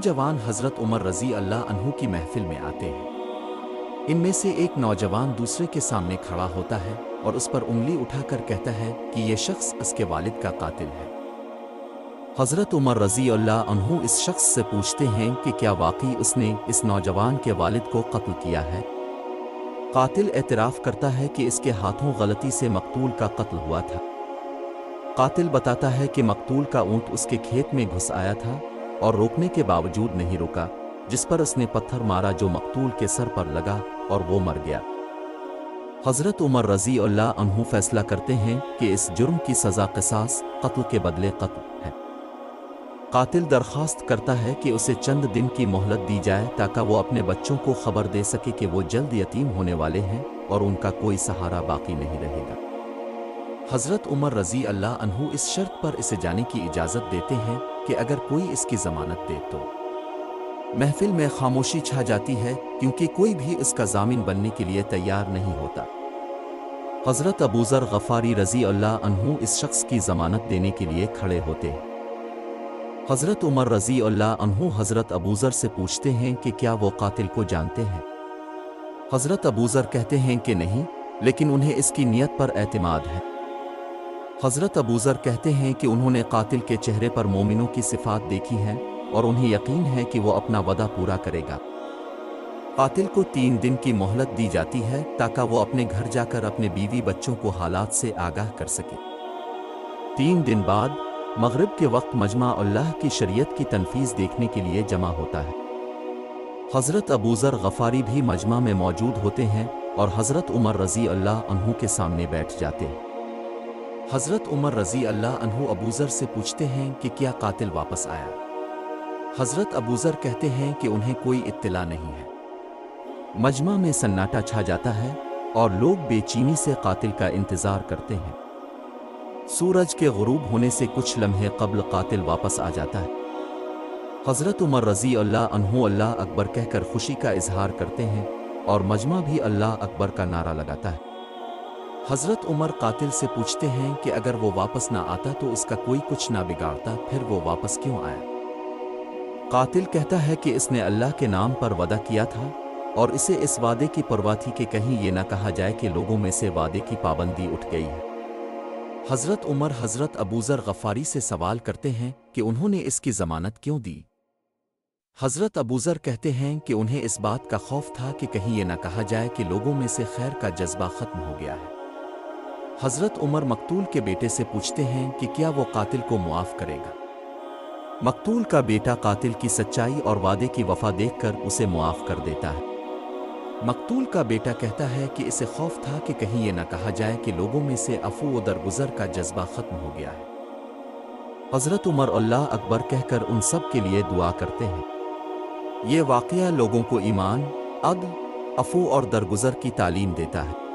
नौजवान हज़रत उमर रज़ी अल्लाह अन्हु की महफिल में आते हैं। इनमें से एक नौजवान दूसरे के सामने खड़ा होता है और उस पर उंगली उठाकर कहता है कि ये शख्स उसके वालिद का कातिल है। हज़रत उमर रज़ी अल्लाह अन्हु इस शख्स से पूछते हैं कि क्या वाकई उसने इस नौजवान के वालिद को कत्ल किया है। कातिल एतराफ़ करता है कि इसके हाथों गलती से मकतूल का कत्ल हुआ था। कातिल बताता है कि मकतूल का ऊँट उसके खेत में घुस आया था और रोकने के बावजूद नहीं रुका, जिस पर उसने पत्थर मारा जो मकतूल के सर पर लगा और वो मर गया। हज़रत उमर रज़ी अल्लाह अन्हु फैसला करते हैं कि इस जुर्म की सज़ा क़िसास, कत्ल के बदले कत्ल है। कातिल दरख्वास्त करता है कि उसे चंद दिन की मोहलत दी जाए ताकि वो अपने बच्चों को खबर दे सके कि वो जल्द यतीम होने वाले हैं और उनका कोई सहारा बाकी नहीं रहेगा। हज़रत उमर रज़ी अल्लाह अन्हु इस शर्त पर इसे जाने की इजाज़त देते हैं कि अगर कोई इसकी ज़मानत दे तो। महफिल में खामोशी छा जाती है क्योंकि कोई भी इसका ज़ामिन बनने के लिए तैयार नहीं होता। हज़रत अबू ज़र ग़फ़ारी रज़ी अल्लाह अन्हु इस शख्स की ज़मानत देने के लिए खड़े होते हैं। हज़रत उमर रज़ी अल्लाह अन्हु हज़रत अबू ज़र से पूछते हैं कि क्या वो कातिल को जानते हैं। हज़रत अबू ज़र कहते हैं कि नहीं, लेकिन उन्हें इसकी नीयत पर एतमाद है। हज़रत अबू ज़र कहते हैं कि उन्होंने कातिल के चेहरे पर मोमिनों की सिफ़ात देखी हैं और उन्हें यकीन है कि वो अपना वदा पूरा करेगा। कातिल को 3 दिन की मोहलत दी जाती है ताकि वो अपने घर जाकर अपने बीवी बच्चों को हालात से आगाह कर सके। 3 दिन बाद मग़रिब के वक्त मजमा अल्लाह की शरीयत की तनफीज़ देखने के लिए जमा होता है। हज़रत अबू ज़र ग़फ़ारी भी मजमा में मौजूद होते हैं और हज़रत उमर रज़ी अल्लाह अन्हु के सामने बैठ जाते हैं। हज़रत उमर रज़ी अल्लाह अन्हु अबू ज़र से पूछते हैं कि क्या कातिल वापस आया। हज़रत अबू ज़र कहते हैं कि उन्हें कोई इत्तिला नहीं है। मजमा में सन्नाटा छा जाता है और लोग बेचैनी से कातिल का इंतज़ार करते हैं। सूरज के ग़ुरूब होने से कुछ लम्हे क़ब्ल कातिल वापस आ जाता है। हज़रत उमर रज़ी अल्लाह अन्हु अल्लाह अकबर कहकर खुशी का इजहार करते हैं और मजमा भी अल्लाह अकबर का नारा लगाता है। हज़रत उमर कातिल से पूछते हैं कि अगर वो वापस ना आता तो उसका कोई कुछ ना बिगाड़ता, फिर वो वापस क्यों आया। कातिल कहता है कि इसने अल्लाह के नाम पर वादा किया था और इसे इस वादे की परवाह थी कि कहीं ये ना कहा जाए कि लोगों में से वादे की पाबंदी उठ गई है। हज़रत उमर हज़रत अबू ज़र ग़फ़ारी से सवाल करते हैं कि उन्होंने इसकी ज़मानत क्यों दी। हज़रत अबू ज़र कहते हैं कि उन्हें इस बात का खौफ था कि कहीं ये ना कहा जाए कि लोगों में से खैर का जज्बा ख़त्म हो गया है। हज़रत उमर मकतूल के बेटे से पूछते हैं कि क्या वो कातिल को मुआफ़ करेगा। मकतूल का बेटा कातिल की सच्चाई और वादे की वफ़ा देखकर उसे मुआफ़ कर देता है। मकतूल का बेटा कहता है कि इसे खौफ था कि कहीं ये ना कहा जाए कि लोगों में से अफ़ू व दरगुज़र का जज्बा ख़त्म हो गया है। हज़रत उमर अल्लाह अकबर कहकर उन सब के लिए दुआ करते हैं। ये वाक़या लोगों को ईमान, अदल, अफ़ू और दरगुज़र की तालीम देता है।